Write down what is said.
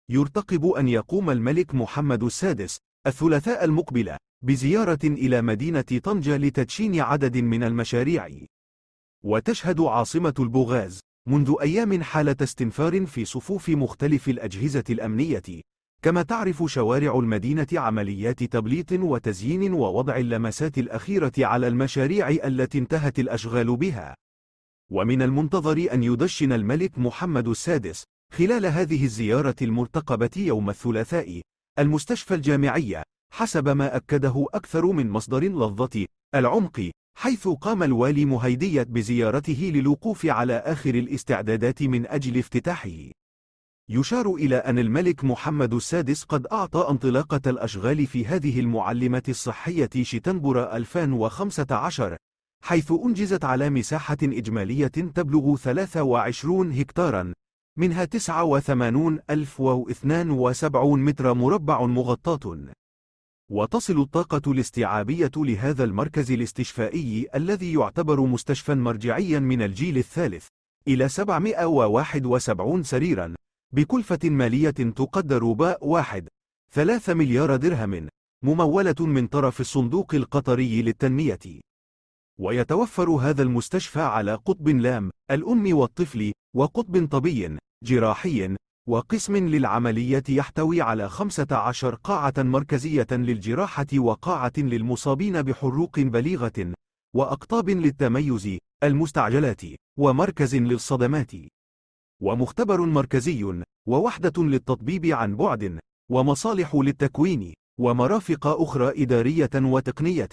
يرتقب أن يقوم الملك محمد السادس الثلاثاء المقبل بزيارة إلى مدينة طنجة لتدشين عدد من المشاريع. وتشهد عاصمة البوغاز منذ أيام حالة استنفار في صفوف مختلف الأجهزة الأمنية، كما تعرف شوارع المدينة عمليات تبليط وتزيين ووضع اللمسات الأخيرة على المشاريع التي انتهت الأشغال بها. ومن المنتظر أن يدشن الملك محمد السادس خلال هذه الزيارة المرتقبة يوم الثلاثاء المستشفى الجامعي، حسب ما أكده أكثر من مصدر لفظة العمق، حيث قام الوالي مهيدية بزيارته للوقوف على آخر الاستعدادات من أجل افتتاحه. يشار إلى أن الملك محمد السادس قد أعطى انطلاقة الأشغال في هذه المعلمة الصحية شتنبر 2015، حيث أنجزت على مساحة إجمالية تبلغ 23 هكتارا، منها 89,072 متر مربع مغطاة. وتصل الطاقة الاستيعابية لهذا المركز الاستشفائي الذي يعتبر مستشفى مرجعيا من الجيل الثالث إلى 771 سريرا، بكلفة مالية تقدر ب1.3 مليار درهم، ممولة من طرف الصندوق القطري للتنمية. ويتوفر هذا المستشفى على قطب لام الأم والطفل، وقطب طبي جراحي، وقسم للعمليات يحتوي على 15 قاعة مركزية للجراحة وقاعة للمصابين بحروق بليغة، وأقطاب للتميز المستعجلات، ومركز للصدمات، ومختبر مركزي، ووحدة للتطبيب عن بعد، ومصالح للتكوين، ومرافق أخرى إدارية وتقنية.